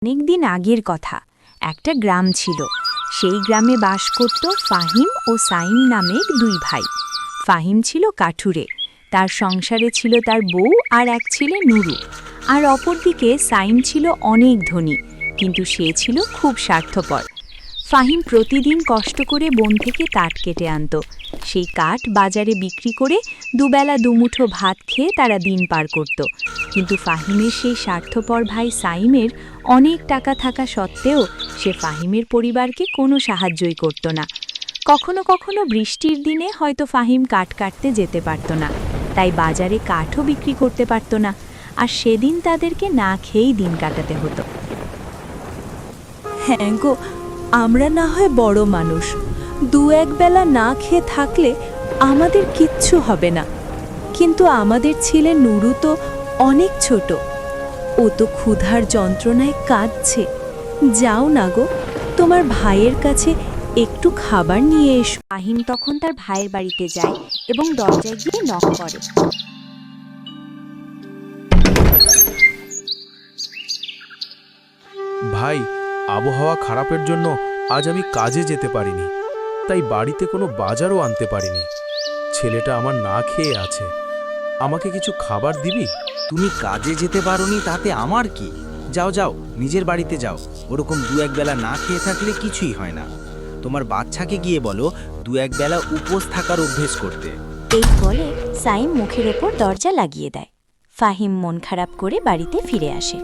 অনেকদিন আগের কথা। একটা গ্রাম ছিল। সেই গ্রামে বাস করত ফাহিম ও সাইম নামে দুই ভাই। ফাহিম ছিল কাঠুরে, তার সংসারে ছিল তার বউ আর এক ছেলে নুরু। আর অপরদিকে সাইম ছিল অনেক ধনী, কিন্তু সে ছিল খুব স্বার্থপর। ফাহিম প্রতিদিন কষ্ট করে বন থেকে কাঠ কেটে আনত। সেই কাঠ বাজারে বিক্রি করে দুবেলা দুমুঠো ভাত খেয়ে তারা দিন পার করত। কিন্তু ফাহিমের সেই স্বার্থপর ভাই সাইমের অনেক টাকা থাকা সত্ত্বেও সে ফাহিমের পরিবারকে কোনো সাহায্যই করত না। কখনো কখনো বৃষ্টির দিনে হয়তো ফাহিম কাঠ কাটতে যেতে পারত না, তাই বাজারে কাঠও বিক্রি করতে পারত না, আর সেদিন তাদেরকে না খেয়েই দিন কাটাতে হতো। হ্যাঁ গো, আমরা না হয় বড় মানুষ, দু এক বেলা না খেয়ে থাকলে আমাদের কিচ্ছু হবে না, কিন্তু আমাদের ছেলে নুরু তো অনেক ছোট, ও তো ক্ষুধার যন্ত্রণায় কাঁদছে। যাও না গো, তোমার ভাইয়ের কাছে একটু খাবার নিয়ে এসো। ফাহিম তখন তার ভাইয়ের বাড়িতে যায় এবং দরজায় গিয়ে নক করে। ভাই, আবহাওয়া খারাপের জন্য আজ আমি কাজে যেতে পারিনি, তাই বাড়িতে কোনো বাজারও আনতে পারিনি। ছেলেটা আমার না খেয়ে আছে, আমাকে কিছু খাবার দিবি? তুমি কাজে যেতে পারোনি তাতে আমার কি? যাও যাও, নিজের বাড়িতে যাও। ওরকম দু এক বেলা না খেয়ে থাকলে কিছুই হয় না। তোমার বাচ্চাকে গিয়ে বলো দু এক বেলা উপোস থাকার অভ্যেস করতে। এই বলে সাইম মুখের ওপর দরজা লাগিয়ে দেয়। ফাহিম মন খারাপ করে বাড়িতে ফিরে আসে।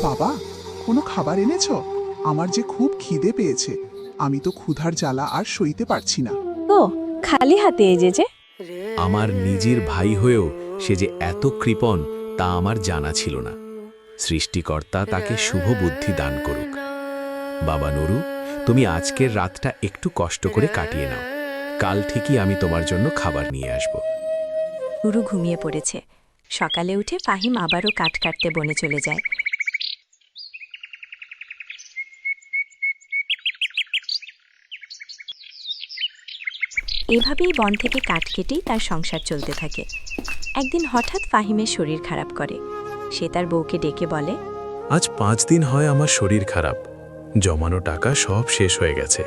বাবা, কোনো খাবার এনেছো? আমার যে খুব খিদে পেয়েছে, আমি তো ক্ষুধার জ্বালা আর সইতে পারছি না। ও, খালি হাতে এজেছে? আমার নিজের ভাই হয়েও সে যে এত কৃপণ তা আমার জানা ছিল না। সৃষ্টিকর্তা তাকে শুভ বুদ্ধি দান করুক। বাবা নুরু, তুমি আজকের রাতটা একটু কষ্ট করে কাটিয়ে নাও, কাল ঠিকই আমি তোমার জন্য খাবার নিয়ে আসব। নুরু ঘুমিয়ে পড়েছে। সকালে উঠে ফাহিম আবারও কাঠ কাটতে বনে চলে যায়। এভাবেই বন থেকে কাঠ কেটেই তার সংসার চলতে থাকে। একদিন হঠাৎ ফাহিমের শরীর খারাপ করে। সে তার বউকে ডেকে বলে, আজ 5 দিন হয় আমার শরীর খারাপ, জমানো টাকা সব শেষ হয়ে গেছে,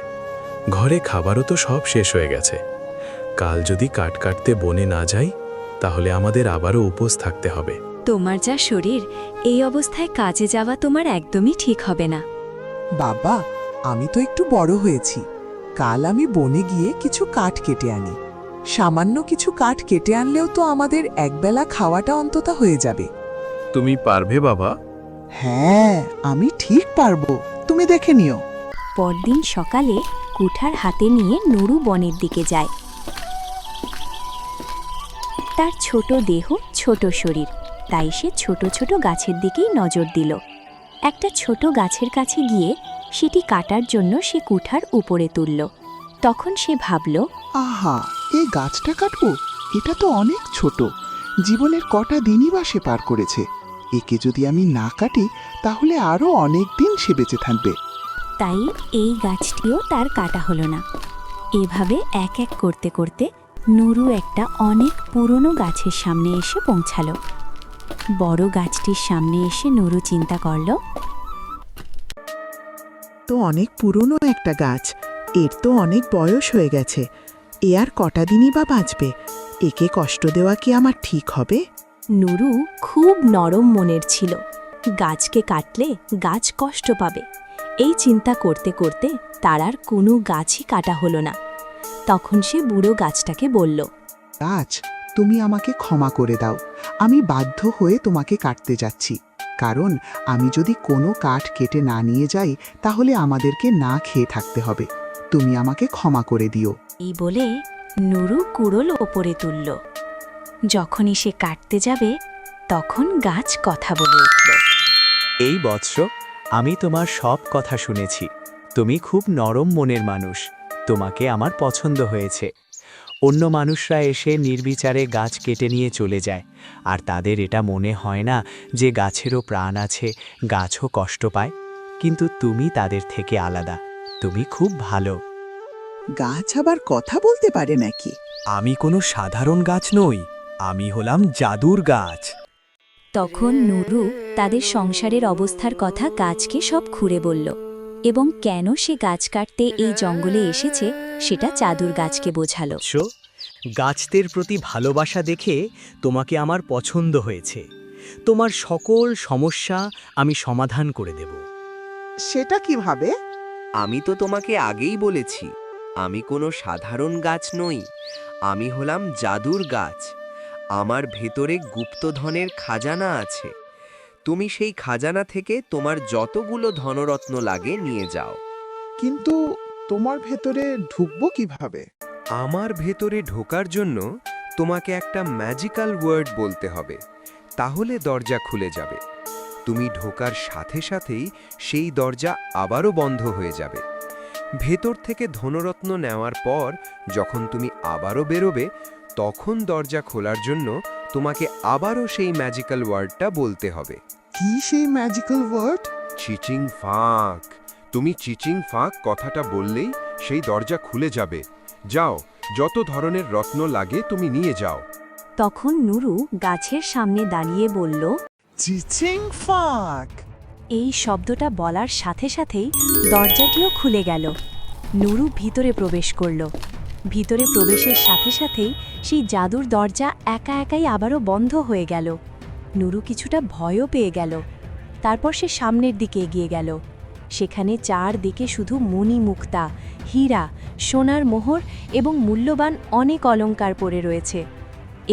ঘরে খাবারও তো সব শেষ হয়ে গেছে। কাল যদি কাঠ কাটতে বনে না যাই, তাহলে আমাদের আবারও উপোস থাকতে হবে। তোমার যা শরীর, এই অবস্থায় কাজে যাওয়া তোমার একদমই ঠিক হবে না। বাবা, আমি তো একটু বড় হয়েছি, কাল আমি বনে গিয়ে কিছু কাঠ কেটে আনি। সামান্য কিছু কাঠ কেটে আনলেও তো আমাদের একবেলা খাওয়াটা অন্তত হয়ে যাবে। তুমি পারবে বাবা? হ্যাঁ, আমি ঠিক পারবো, তুমি দেখে নিও। পরদিন সকালে কুঠার হাতে নিয়ে নুরু বনের দিকে যায়। তার ছোট দেহ, ছোট শরীর, তাই সে ছোট ছোট গাছের দিকেই নজর দিল। একটা ছোট গাছের কাছে গিয়ে সেটি কাটার জন্য সে কুঠার উপরে তুলল। তখন সে ভাবল, আহা, এই গাছটা কাটবো? এটা তো অনেক ছোট, জীবনের কটা দিনই বা সে পার করেছে। একে যদি আমি না কাটি, তাহলে আরো অনেক দিন সে বেঁচে থাকবে। তাই এই গাছটিও তার কাটা হলো না। এভাবে এক এক করতে করতে নুরু একটা অনেক পুরনো গাছের সামনে এসে পৌঁছালো। বড় গাছটির সামনে এসে নুরু চিন্তা করল, তো অনেক পুরনো একটা গাছ, এর তো অনেক বয়স হয়ে গেছে, এ আর কটা দিনই বা বাঁচবে, একে কষ্ট দেওয়া কি আমার ঠিক হবে? নুরু খুব নরম মনের ছিল। গাছকে কাটলে গাছ কষ্ট পাবে, এই চিন্তা করতে করতে তার আর কোনো গাছই কাটা হলো না। তখন সে বুড়ো গাছটাকে বলল, গাছ, তুমি আমাকে ক্ষমা করে দাও, আমি বাধ্য হয়ে তোমাকে কাটতে যাচ্ছি, কারণ আমি যদি কোনো কাঠ কেটে না নিয়ে যাই, তাহলে আমাদেরকে না খেয়ে থাকতে হবে। তুমি আমাকে ক্ষমা করে দিও। এই বলে নুরু কুড়োল ওপরে তুলল। যখনই সে কাটতে যাবে, তখন গাছ কথা বলে উঠল। এই বৎস, আমি তোমার সব কথা শুনেছি। তুমি খুব নরম মনের মানুষ, তোমাকে আমার পছন্দ হয়েছে। অন্য মানুষরা এসে নির্বিচারে গাছ কেটে নিয়ে চলে যায়, আর তাদের এটা মনে হয় না যে গাছেরও প্রাণ আছে, গাছও কষ্ট পায়। কিন্তু তুমি তাদের থেকে আলাদা, তুমি খুব ভালো। গাছ আবার কথা বলতে পারে নাকি? আমি কোনো সাধারণ গাছ নই, আমি হলাম জাদুর গাছ। তখন নুরু তাদের সংসারের অবস্থার কথা গাছকে সব খুঁড়ে বলল এবং কেন সে গাছ কাটতে এই জঙ্গলে এসেছে সেটা চাদুর গাছকে বোঝালো। গাছদের প্রতি ভালোবাসা দেখে তোমাকে আমার পছন্দ হয়েছে। তোমার সকল সমস্যা আমি সমাধান করে দেব। সেটা কিভাবে? আমি তো তোমাকে আগেই বলেছি, আমি কোনো সাধারণ গাছ নই, আমি হলাম জাদুর গাছ। আমার ভেতরে গুপ্তধনের খাজানা আছে। তুমি সেই খাজানা থেকে তোমার যতগুলো ধনরত্ন লাগে নিয়ে যাও। কিন্তু তোমার ভেতরে ঢুকবো কিভাবে? আমার ভেতরে ঢোকার জন্য তোমাকে একটা ম্যাজিক্যাল ওয়ার্ড বলতে হবে, তাহলে দরজা খুলে যাবে। তুমি ঢোকার সাথে সাথেই সেই দরজা আবারও বন্ধ হয়ে যাবে। ভেতর থেকে ধনরত্ন নেওয়ার পর যখন তুমি আবারও বেরোবে, তখন দরজা খোলার জন্য তোমাকে আবারও সেই ম্যাজিক্যাল ওয়ার্ডটা বলতে হবে। কি সেই ম্যাজিক্যাল ওয়ার্ড? চিচিং ফাঁক। তুমি চিচিং ফাঁক কথাটা বললেই সেই দরজা খুলে যাবে। যাও, যত ধরনের রত্ন লাগে তুমি নিয়ে যাও। তখন নুরু গাছের সামনে দাঁড়িয়ে বলল, চিচিং ফাঁক। এই শব্দটা বলার সাথে সাথেই দরজাটিও খুলে গেল। নুরু ভিতরে প্রবেশ করল। ভিতরে প্রবেশের সাথে সাথেই সেই জাদুর দরজা একা একাই আবারও বন্ধ হয়ে গেল। নুরু কিছুটা ভয়ও পেয়ে গেল। তারপর সে সামনের দিকে এগিয়ে গেল। সেখানে চারদিকে শুধু মণিমুক্তা, হীরা, সোনার মোহর এবং মূল্যবান অনেক অলংকার পড়ে রয়েছে।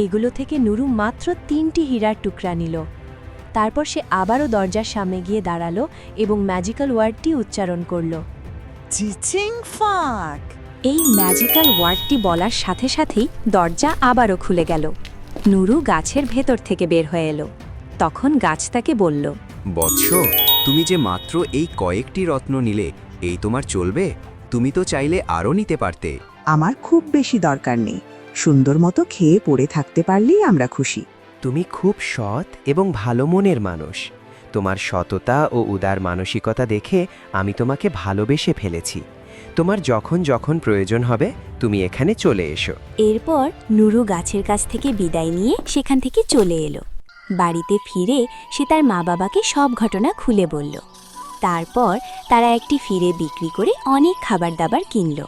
এগুলো থেকে নুরু মাত্র 3টি হীরার টুকরা নিল। তারপর সে আবারও দরজার সামনে গিয়ে দাঁড়ালো এবং ম্যাজিক্যাল ওয়ার্ডটি উচ্চারণ করল। চিচিং ফাঁক। এই ম্যাজিক্যাল ওয়ার্ডটি বলার সাথে সাথেই দরজা আবারও খুলে গেল। নুরু গাছের ভেতর থেকে বের হয়ে এলো। তখন গাছ তাকে বলল, বৎস, তুমি যে মাত্র এই কয়েকটি রত্ন নিলে, এই তোমার চলবে? তুমি তো চাইলে আরও নিতে পারতে। আমার খুব বেশি দরকার নেই, সুন্দর মতো খেয়ে পড়ে থাকতে পারলেই আমরা খুশি। তুমি খুব সৎ এবং ভালো মনের মানুষ। তোমার সততা ও উদার মানসিকতা দেখে আমি তোমাকে ভালোবেসে ফেলেছি। তোমার যখন যখন প্রয়োজন হবে তুমি এখানে চলে এসো। এরপর নুরু গাছের কাছ থেকে বিদায় নিয়ে সেখান থেকে চলে এলো। বাড়িতে ফিরে সে তার মা বাবাকে সব ঘটনা খুলে বলল। তারপর তারা একটি হিরে বিক্রি করে অনেক খাবার দাবার কিনল।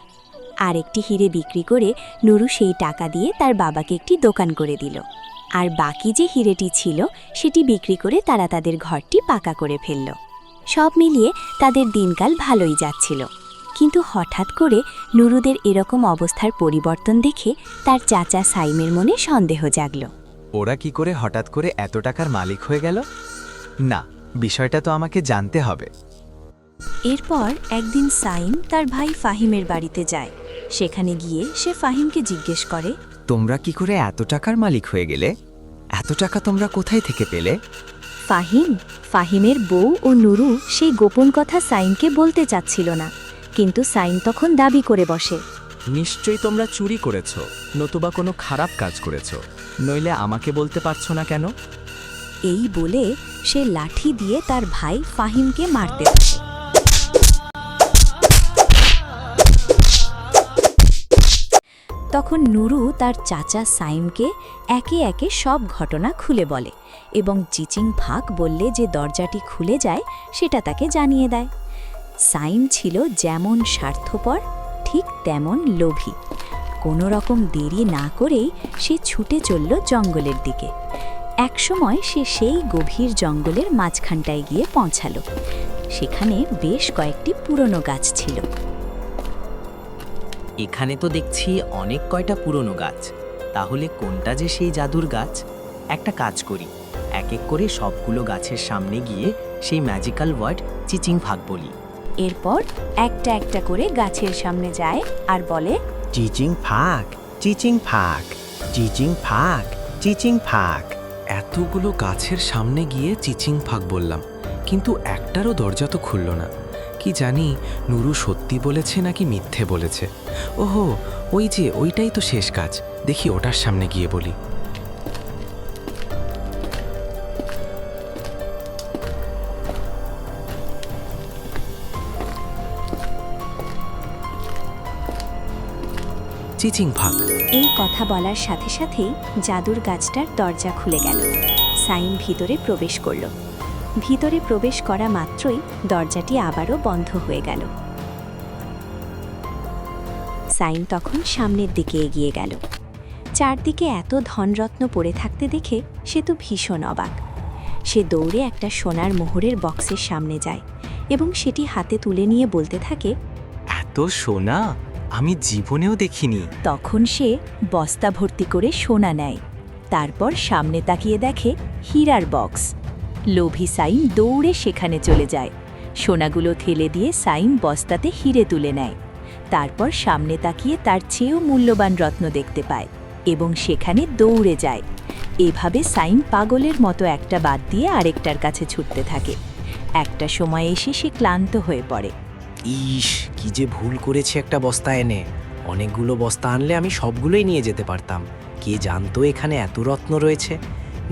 আরেকটি হিরে বিক্রি করে নুরু সেই টাকা দিয়ে তার বাবাকে একটি দোকান করে দিল। আর বাকি যে হিরেটি ছিল সেটি বিক্রি করে তারা তাদের ঘরটি পাকা করে ফেলল। সব মিলিয়ে তাদের দিনকাল ভালোই যাচ্ছিল। কিন্তু হঠাৎ করে নুরুদের এরকম অবস্থার পরিবর্তন দেখে তার চাচা সাইমের মনে সন্দেহ জাগল। ওরা কি করে হঠাৎ করে এত টাকার মালিক হয়ে গেল? না, বিষয়টা তো আমাকে জানতে হবে। এরপর একদিন সাইম তার ভাই ফাহিমের বাড়িতে যায়। সেখানে গিয়ে সে ফাহিমকে জিজ্ঞেস করে, তোমরা কি করে এত টাকার মালিক হয়ে গেলে? এত টাকা তোমরা কোথায় থেকে পেলে? ফাহিমের বউ ও নুরু সেই গোপন কথা সাইমকে বলতে চাচ্ছিল না, কিন্তু সাইম তখন দাবি করে বসে, নিশ্চয়ই তোমরা চুরি করেছো, নতুবা কোনো খারাপ কাজ করেছো, নইলে আমাকে বলতে পারছো না কেন? এই বলে সে লাঠি দিয়ে তার ভাই ফাহিমকে মারতে বসে। তখন নুরু তার চাচা সাইমকে একে একে সব ঘটনা খুলে বলে এবং চিচিং ফাঁক বললে যে দরজাটি খুলে যায় সেটা তাকে জানিয়ে দেয়। সাইম ছিল যেমন স্বার্থপর ঠিক তেমন লোভী। কোনো রকম দেরি না করেই সে ছুটে চলল জঙ্গলের দিকে। একসময় সে সেই গভীর জঙ্গলের মাঝখানটায় গিয়ে পৌঁছালো। সেখানে বেশ কয়েকটি পুরনো গাছ ছিল। এখানে তো দেখছি অনেক কয়টা পুরনো গাছ, তাহলে কোনটা যে সেই জাদুর গাছ? একটা কাজ করি, এক এক করে সবগুলো গাছের সামনে গিয়ে সেই ম্যাজিক্যাল ওয়ার্ড চিচিং ফাঁক বলি। এরপর একটা একটা করে গাছের সামনে যায় আর বলে, চিচিং ফাঁক, চিচিং ফাঁক, চিচিং ফাঁক, চিচিং ফাঁক। এতগুলো গাছের সামনে গিয়ে চিচিং ফাঁক বললাম, কিন্তু একটারও দরজা তো খুলল না। কি জানি নুরু সত্যি বলেছে নাকি মিথ্যে বলেছে। ওহো, ওই যে ওইটাই তো শেষ কাজ, দেখি ওটার সামনে গিয়ে বলি। চিচিং ফাঁক। এই কথা বলার সাথে সাথেই জাদুর গাছটার দরজা খুলে গেল। সাইম ভিতরে প্রবেশ করল। ভিতরে প্রবেশ করা মাত্রই দরজাটি আবারও বন্ধ হয়ে গেল। সাইম তখন সামনের দিকে এগিয়ে গেল। চারদিকে এত ধনরত্ন পড়ে থাকতে দেখে সে তো ভীষণ অবাক। সে দৌড়ে একটা সোনার মোহরের বক্সের সামনে যায় এবং সেটি হাতে তুলে নিয়ে বলতে থাকে, এত সোনা আমি জীবনেও দেখিনি। তখন সে বস্তা ভর্তি করে সোনা নেয়। তারপর সামনে তাকিয়ে দেখে হীরার বক্স। লোভী সাইম দৌড়ে সেখানে চলে যায়। সোনাগুলো ঠেলে দিয়ে সাইম বস্তাতে হিরে তুলে নেয়। তারপর সামনে তাকিয়ে তার চেয়েও মূল্যবান রত্ন দেখতে পায় এবং সেখানে দৌড়ে যায়। এভাবে সাইম পাগলের মতো একটা বাদ দিয়ে আরেকটার কাছে ছুটতে থাকে। একটা সময় এসে সে ক্লান্ত হয়ে পড়ে। ইস, কি যে ভুল করেছে একটা বস্তা এনে। অনেকগুলো বস্তা আনলে আমি সবগুলোই নিয়ে যেতে পারতাম। কে জানতো এখানে এত রত্ন রয়েছে।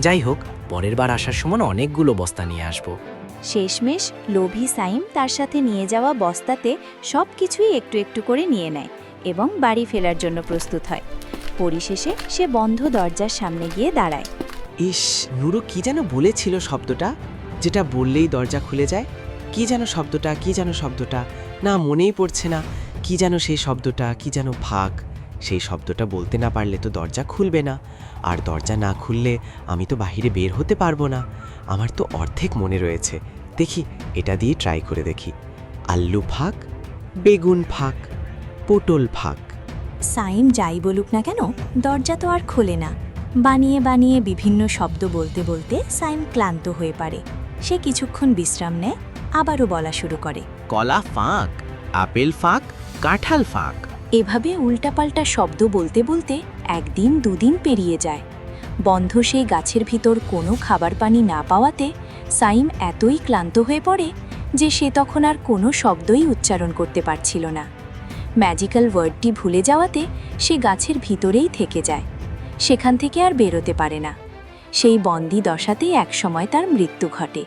যাই হোক, পরের বার আসার সময় অনেকগুলো বস্তা নিয়ে আসবো। শেষমেশ লোভী সাইম তার সাথে নিয়ে যাওয়া বস্তাতে সব কিছুই একটু একটু করে নিয়ে নেয় এবং বাড়ি ফেরার জন্য প্রস্তুত হয়। পরিশেষে সে বন্ধ দরজার সামনে গিয়ে দাঁড়ায়। ইস, নুরু কি যেন বলেছিল শব্দটা, যেটা বললেই দরজা খুলে যায়? কি যেন শব্দটা না মনেই পড়ছে না। কি যেন সেই শব্দটা, কি যেন ফাঁক। সেই শব্দটা বলতে না পারলে তো দরজা খুলবে না, আর দরজা না খুললে আমি তো বাহিরে বের হতে পারবো না। আমার তো অর্ধেক মনে রয়েছে। দেখি, এটা দিয়ে ট্রাই করে দেখি। আল্লু ফাঁক, বেগুন ফাঁক, পটল ফাঁক। সাইম যাই বলুক না কেন, দরজা তো আর খোলে না। বানিয়ে বানিয়ে বিভিন্ন শব্দ বলতে বলতে সাইম ক্লান্ত হয়ে পড়ে। সে কিছুক্ষণ বিশ্রাম নেয়, আবারও বলা শুরু করে, কলা ফাঁক, আপেল ফাঁক, কাঁঠাল ফাঁক। এভাবে উল্টাপাল্টা শব্দ বলতে বলতে একদিন দুদিন পেরিয়ে যায়। বন্ধ সেই গাছের ভিতর কোনো খাবার পানি না পাওয়াতে সাইম এতই ক্লান্ত হয়ে পড়ে যে সে তখন আর কোনো শব্দই উচ্চারণ করতে পারছিল না। ম্যাজিক্যাল ওয়ার্ডটি ভুলে যাওয়াতে সে গাছের ভিতরেই থেকে যায়। সেখান থেকে আর বেরোতে পারে না। সেই বন্দি দশাতেই একসময় তার মৃত্যু ঘটে।